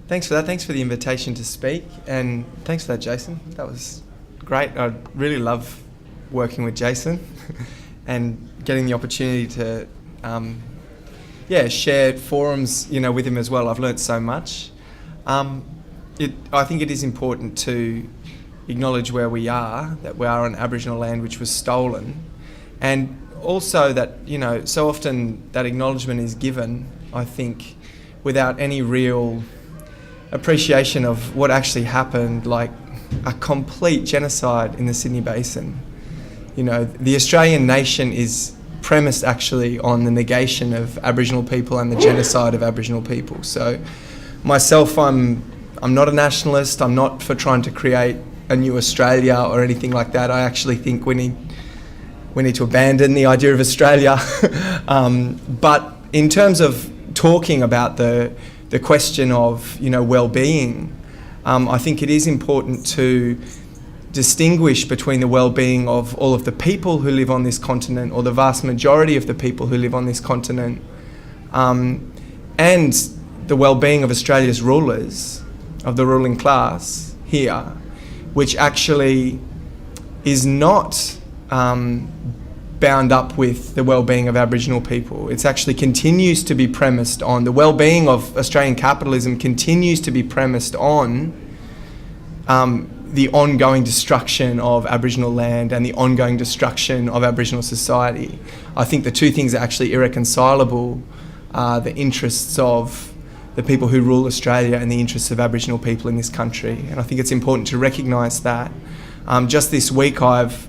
Thanks for that. Thanks for the invitation to speak, and thanks for that, Jason. That was great. I really love working with Jason and getting the opportunity to, share forums, with him as well. I've learnt so much. I think it is important to acknowledge where we are, that we are on Aboriginal land which was stolen, and also that, so often that acknowledgement is given, I think, without any real appreciation of what actually happened, like a complete genocide in the Sydney Basin. The Australian nation is premised actually on the negation of Aboriginal people and the genocide of Aboriginal people. So myself, I'm not a nationalist. I'm not for trying to create a new Australia or anything like that. I actually think we need to abandon the idea of Australia. But in terms of talking about the question of well-being, I think it is important to distinguish between the well-being of all of the people who live on this continent, or the vast majority of the people who live on this continent, and the well-being of Australia's rulers, of the ruling class here, which actually is not bound up with the well-being of Aboriginal people. It actually continues to be premised on the well-being of Australian capitalism, continues to be premised on the ongoing destruction of Aboriginal land and the ongoing destruction of Aboriginal society. I think the two things are actually irreconcilable, the interests of the people who rule Australia and the interests of Aboriginal people in this country. And I think it's important to recognise that. Just this week I've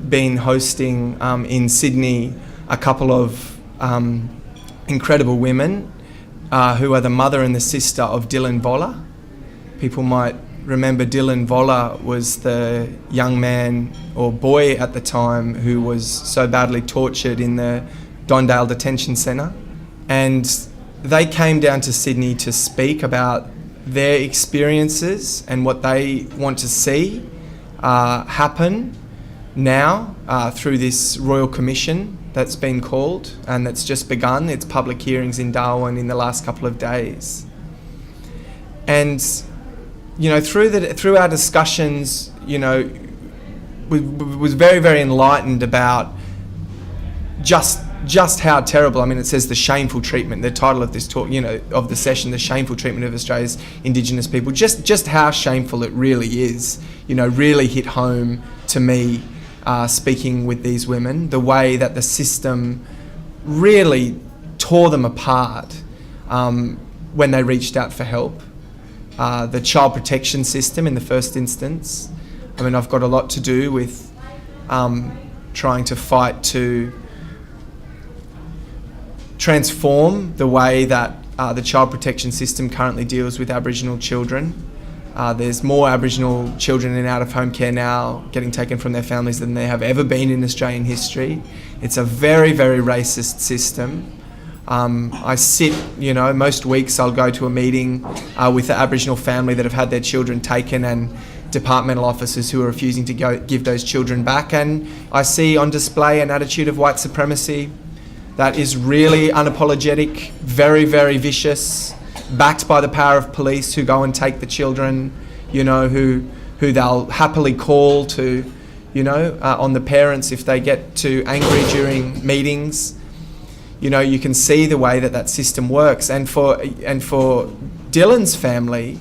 been hosting in Sydney a couple of incredible women who are the mother and the sister of Dylan Voller. People might remember Dylan Voller was the young man or boy at the time who was so badly tortured in the Dondale Detention Centre. And they came down to Sydney to speak about their experiences and what they want to see happen now through this Royal Commission that's been called and that's just begun its public hearings in Darwin in the last couple of days. And through our discussions, was very, very enlightened about just how terrible. I mean, it says the shameful treatment, the title of this talk, of the session, the shameful treatment of Australia's Indigenous people, just how shameful it really is, really hit home to me, speaking with these women, the way that the system really tore them apart when they reached out for help. The child protection system in the first instance. I mean, I've got a lot to do with trying to fight to transform the way that the child protection system currently deals with Aboriginal children. There's more Aboriginal children in out-of-home care now getting taken from their families than there have ever been in Australian history. It's a very, very racist system. I sit, most weeks I'll go to a meeting with the Aboriginal family that have had their children taken and departmental officers who are refusing to give those children back, and I see on display an attitude of white supremacy that is really unapologetic, very, very vicious, backed by the power of police who go and take the children, who they'll happily call to, on the parents if they get too angry during meetings. You can see the way that system works. And for Dylan's family,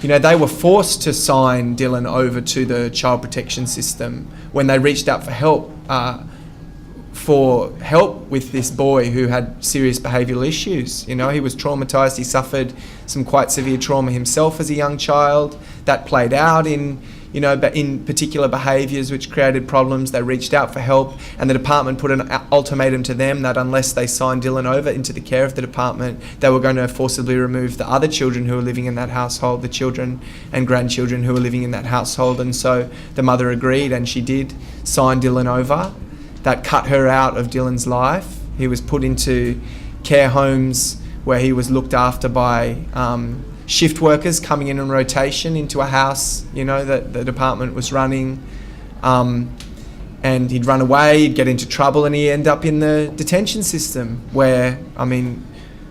they were forced to sign Dylan over to the child protection system when they reached out for help with this boy who had serious behavioural issues. He was traumatised. He suffered some quite severe trauma himself as a young child. That played out in particular behaviours which created problems. They reached out for help, and the department put an ultimatum to them that unless they signed Dylan over into the care of the department, they were going to forcibly remove the other children who were living in that household, the children and grandchildren who were living in that household. And so the mother agreed, and she did sign Dylan over. That cut her out of Dylan's life. He was put into care homes where he was looked after by shift workers coming in on rotation into a house, that the department was running. And he'd run away, he'd get into trouble, and he'd end up in the detention system where,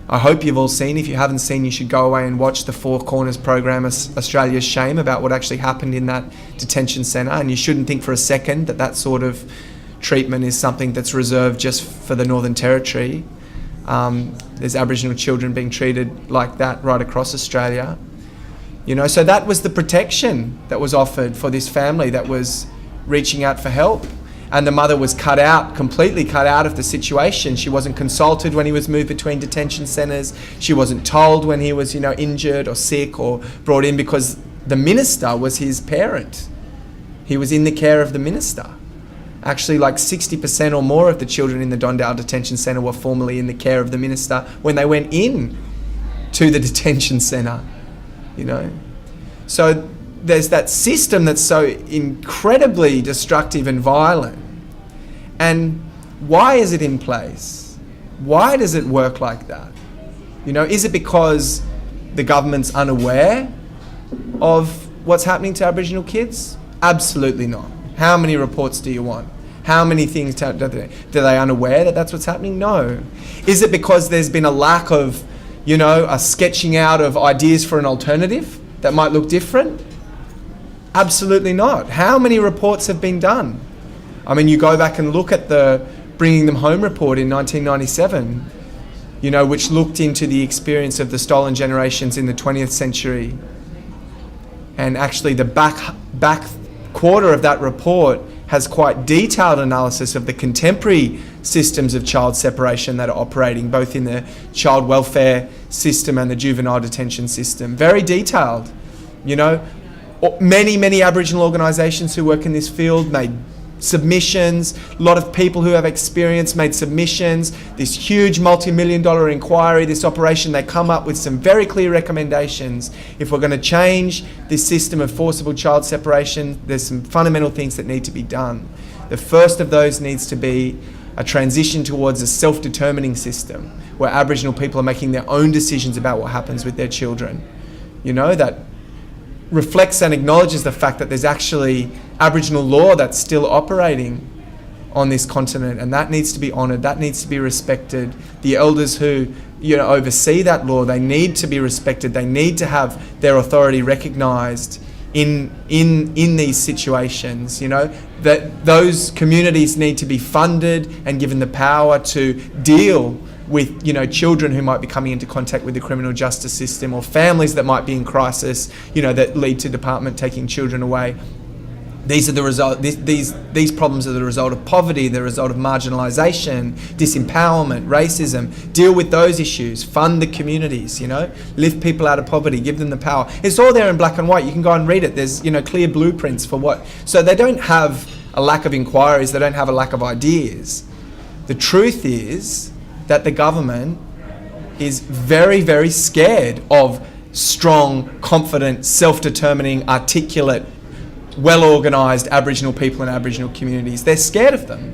I hope you've all seen. If you haven't seen, you should go away and watch the Four Corners program, Australia's Shame, about what actually happened in that detention centre. And you shouldn't think for a second that that sort of treatment is something that's reserved just for the Northern Territory. There's Aboriginal children being treated like that right across Australia. You know, so that was the protection that was offered for this family that was reaching out for help. And the mother was completely cut out of the situation. She wasn't consulted when he was moved between detention centres. She wasn't told when he was, injured or sick or brought in, because the minister was his parent. He was in the care of the minister. Actually, like 60% or more of the children in the Dondale Detention Centre were formerly in the care of the minister when they went in to the detention centre, So there's that system that's so incredibly destructive and violent. And why is it in place? Why does it work like that? Is it because the government's unaware of what's happening to Aboriginal kids? Absolutely not. How many reports do you want? How many things are they unaware that that's what's happening? No. Is it because there's been a lack of, a sketching out of ideas for an alternative that might look different? Absolutely not. How many reports have been done? I mean, you go back and look at the Bringing Them Home report in 1997, which looked into the experience of the stolen generations in the 20th century. And actually the back quarter of that report has quite detailed analysis of the contemporary systems of child separation that are operating, both in the child welfare system and the juvenile detention system. Very detailed. Many Aboriginal organisations who work in this field made submissions. A lot of people who have experience made submissions. This huge multi-million-dollar inquiry, this operation, they come up with some very clear recommendations. If we're going to change this system of forcible child separation, there's some fundamental things that need to be done. The first of those needs to be a transition towards a self-determining system where Aboriginal people are making their own decisions about what happens with their children. That reflects and acknowledges the fact that there's actually Aboriginal law that's still operating on this continent, and that needs to be honoured, that needs to be respected. The elders who oversee that law, they need to be respected, they need to have their authority recognised in these situations. That those communities need to be funded and given the power to deal with children who might be coming into contact with the criminal justice system, or families that might be in crisis, that lead to department taking children away. These are the result. These problems are the result of poverty, the result of marginalisation, disempowerment, racism. Deal with those issues. Fund the communities. Lift people out of poverty. Give them the power. It's all there in black and white. You can go and read it. There's clear blueprints for what. So they don't have a lack of inquiries. They don't have a lack of ideas. The truth is that the government is very, very scared of strong, confident, self-determining, articulate, well-organised Aboriginal people and Aboriginal communities. They're scared of them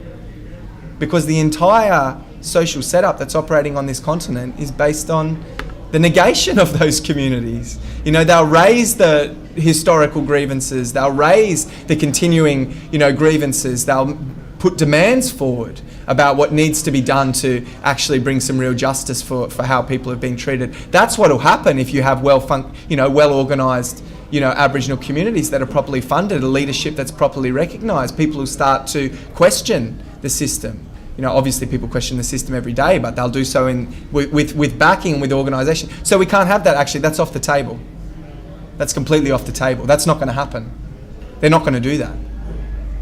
because the entire social setup that's operating on this continent is based on the negation of those communities. They'll raise the historical grievances, they'll raise the continuing, grievances, they'll put demands forward about what needs to be done to actually bring some real justice for how people have been treated. That's what will happen if you have well-organised, Aboriginal communities that are properly funded, a leadership that's properly recognised, people who start to question the system. Obviously people question the system every day, but they'll do so with backing, with organisation. So we can't have that. Actually, that's off the table. That's completely off the table. That's not going to happen. They're not going to do that.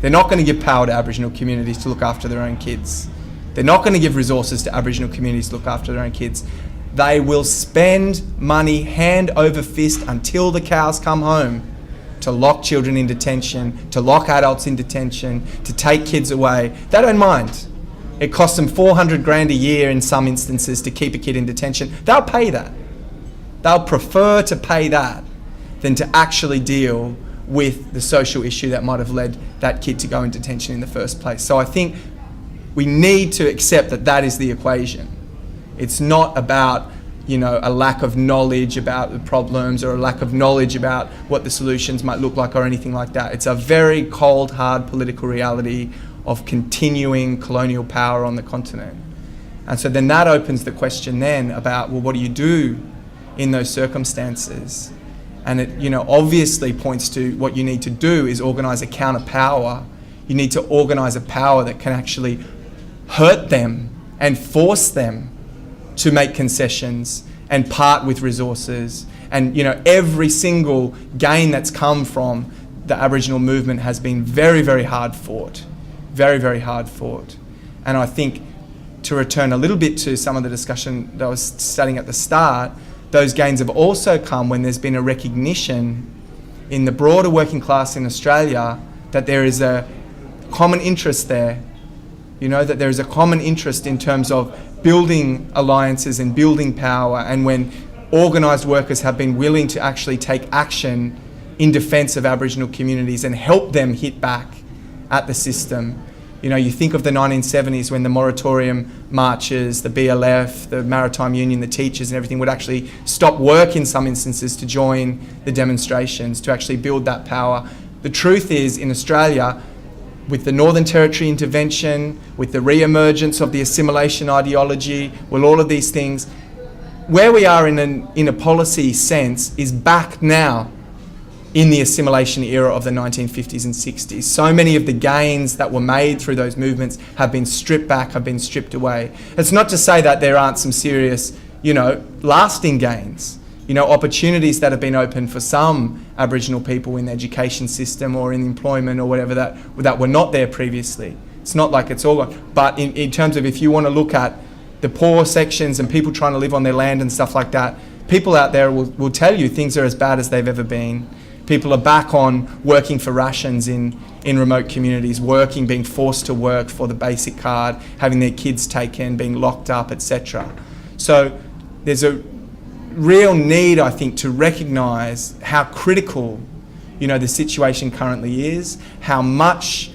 They're not going to give power to Aboriginal communities to look after their own kids. They're not going to give resources to Aboriginal communities to look after their own kids. They will spend money hand over fist until the cows come home to lock children in detention, to lock adults in detention, to take kids away. They don't mind. It costs them $400,000 a year in some instances to keep a kid in detention. They'll pay that. They'll prefer to pay that than to actually deal with the social issue that might have led that kid to go in detention in the first place. So I think we need to accept that that is the equation. It's not about, a lack of knowledge about the problems or a lack of knowledge about what the solutions might look like or anything like that. It's a very cold, hard political reality of continuing colonial power on the continent. And so then that opens the question then about, well, what do you do in those circumstances? And it, you know, obviously points to what you need to do is organise a counter power. You need to organise a power that can actually hurt them and force them to make concessions and part with resources. And, you know, every single gain that's come from the Aboriginal movement has been very, very hard fought. Very, very hard fought. And I think, to return a little bit to some of the discussion that I was studying at the start, those gains have also come when there's been a recognition in the broader working class in Australia that there is a common interest there. You know, that there is a common interest in terms of building alliances and building power, and when organised workers have been willing to actually take action in defence of Aboriginal communities and help them hit back at the system. You know, you think of the 1970s when the moratorium marches, the BLF, the Maritime Union, the teachers and everything would actually stop work in some instances to join the demonstrations, to actually build that power. The truth is, in Australia, with the Northern Territory intervention, with the re-emergence of the assimilation ideology, with all of these things, where we are in a policy sense is back now in the assimilation era of the 1950s and 60s. So many of the gains that were made through those movements have been stripped back, have been stripped away. It's not to say that there aren't some serious, you know, lasting gains, you know, opportunities that have been opened for some Aboriginal people in the education system or in employment or whatever that were not there previously. It's not like it's all gone. But in terms of, if you want to look at the poor sections and people trying to live on their land and stuff like that, people out there will tell you things are as bad as they've ever been. People are back on working for rations in remote communities, working, being forced to work for the basic card, having their kids taken, being locked up, etc. So there's a real need, I think, to recognise how critical, you know, the situation currently is, how much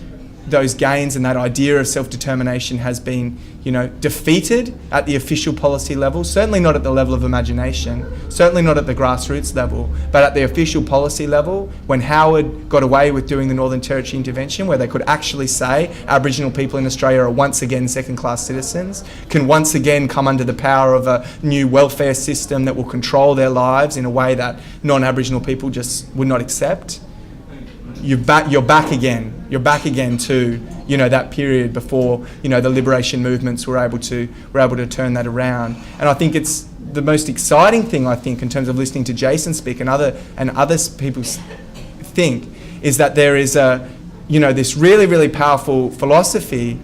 those gains and that idea of self-determination has been, you know, defeated at the official policy level, certainly not at the level of imagination, certainly not at the grassroots level, but at the official policy level, when Howard got away with doing the Northern Territory intervention, where they could actually say Aboriginal people in Australia are once again second-class citizens, can once again come under the power of a new welfare system that will control their lives in a way that non-Aboriginal people just would not accept. You're back again to, you know, that period before, you know, the liberation movements were able to turn that around. And I think it's the most exciting thing, I think, in terms of listening to Jason speak and other people think, is that there is a, you know, this really, really powerful philosophy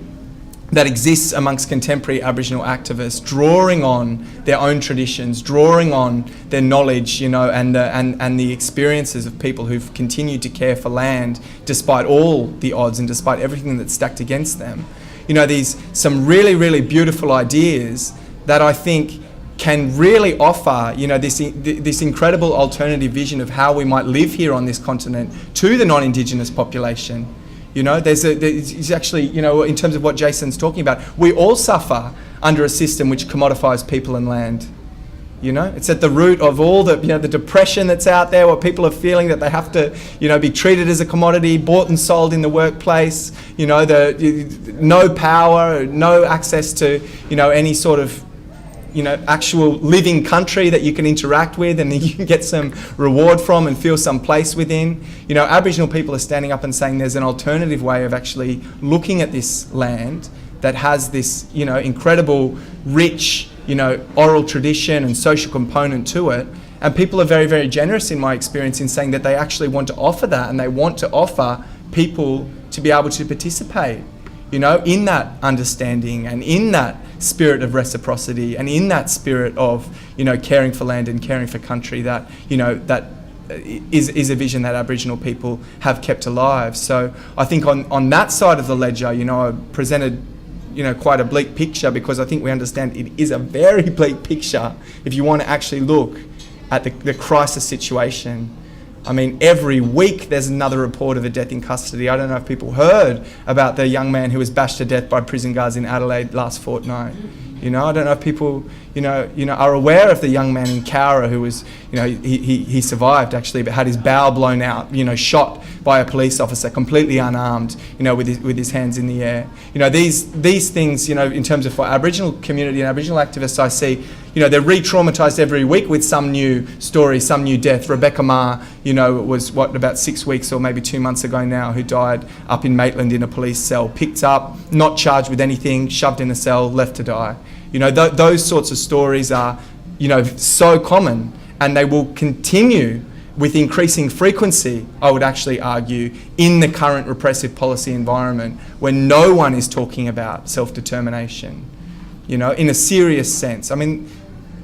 that exists amongst contemporary Aboriginal activists, drawing on their own traditions, drawing on their knowledge, you know, and the experiences of people who've continued to care for land despite all the odds and despite everything that's stacked against them. You know, some really, really beautiful ideas that I think can really offer, you know, this incredible alternative vision of how we might live here on this continent to the non-Indigenous population. You know, there's actually, you know, in terms of what Jason's talking about, we all suffer under a system which commodifies people and land. You know, it's at the root of all the, you know, the depression that's out there, where people are feeling that they have to, you know, be treated as a commodity, bought and sold in the workplace. You know, no power, no access to, you know, any sort of, you know, actual living country that you can interact with and you can get some reward from and feel some place within. You know, Aboriginal people are standing up and saying there's an alternative way of actually looking at this land that has this, you know, incredible, rich, you know, oral tradition and social component to it. And people are very, very generous, in my experience, in saying that they actually want to offer that, and they want to offer people to be able to participate, you know, in that understanding and in that spirit of reciprocity and in that spirit of, you know, caring for land and caring for country that, you know, that is a vision that Aboriginal people have kept alive. So I think on that side of the ledger, you know, I presented, you know, quite a bleak picture, because I think we understand it is a very bleak picture if you want to actually look at the crisis situation. I mean, every week there's another report of a death in custody. I don't know if people heard about the young man who was bashed to death by prison guards in Adelaide last fortnight. You know, I don't know if people, are aware of the young man in Cowra who was, he survived actually, but had his bowel blown out, shot by a police officer, completely unarmed, with his hands in the air. These things, in terms of for Aboriginal community and Aboriginal activists, I see, they're re-traumatised every week with some new story, some new death. Rebecca Ma, was about 6 weeks or maybe 2 months ago now, who died up in Maitland in a police cell, picked up, not charged with anything, shoved in a cell, left to die. Those sorts of stories are, so common, and they will continue with increasing frequency, I would actually argue, in the current repressive policy environment where no one is talking about self-determination, in a serious sense. I mean,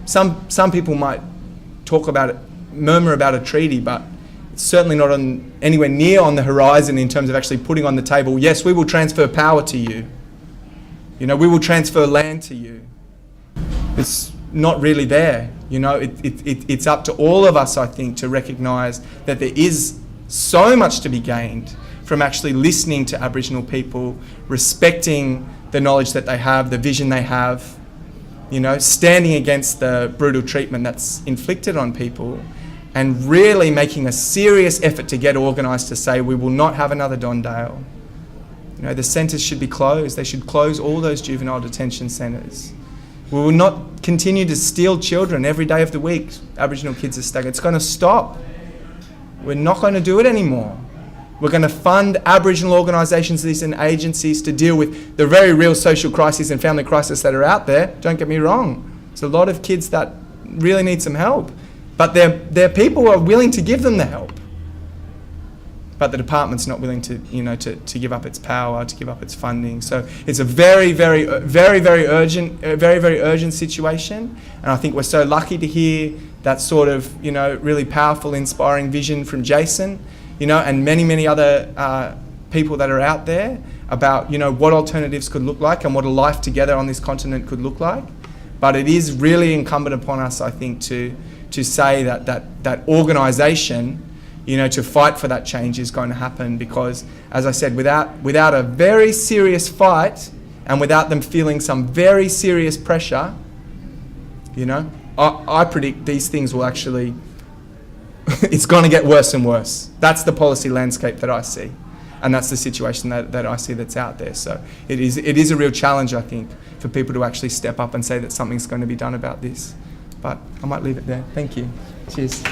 some people might talk about it, murmur about a treaty, but it's certainly not anywhere near on the horizon in terms of actually putting on the table, yes, we will transfer power to you. We will transfer land to you. It's not really there. It's up to all of us, I think, to recognise that there is so much to be gained from actually listening to Aboriginal people, respecting the knowledge that they have, the vision they have, standing against the brutal treatment that's inflicted on people, and really making a serious effort to get organised to say we will not have another Don Dale. The centres should be closed. They should close all those juvenile detention centres. We will not continue to steal children every day of the week. Aboriginal kids are staggered. It's going to stop. We're not going to do it anymore. We're going to fund Aboriginal organisations and agencies to deal with the very real social crises and family crises that are out there. Don't get me wrong. There's a lot of kids that really need some help. But there are people who are willing to give them the help. But the department's not willing to, to give up its power, to give up its funding. So it's a very, very, very, very urgent situation. And I think we're so lucky to hear that sort of, really powerful, inspiring vision from Jason, and many, many other people that are out there about, what alternatives could look like and what a life together on this continent could look like. But it is really incumbent upon us, I think, to say that organisation, to fight for that change is going to happen, because, as I said, without a very serious fight and without them feeling some very serious pressure, I predict these things will actually, it's going to get worse and worse. That's the policy landscape that I see, and that's the situation that I see that's out there. So it is a real challenge, I think, for people to actually step up and say that something's going to be done about this. But I might leave it there. Thank you. Cheers.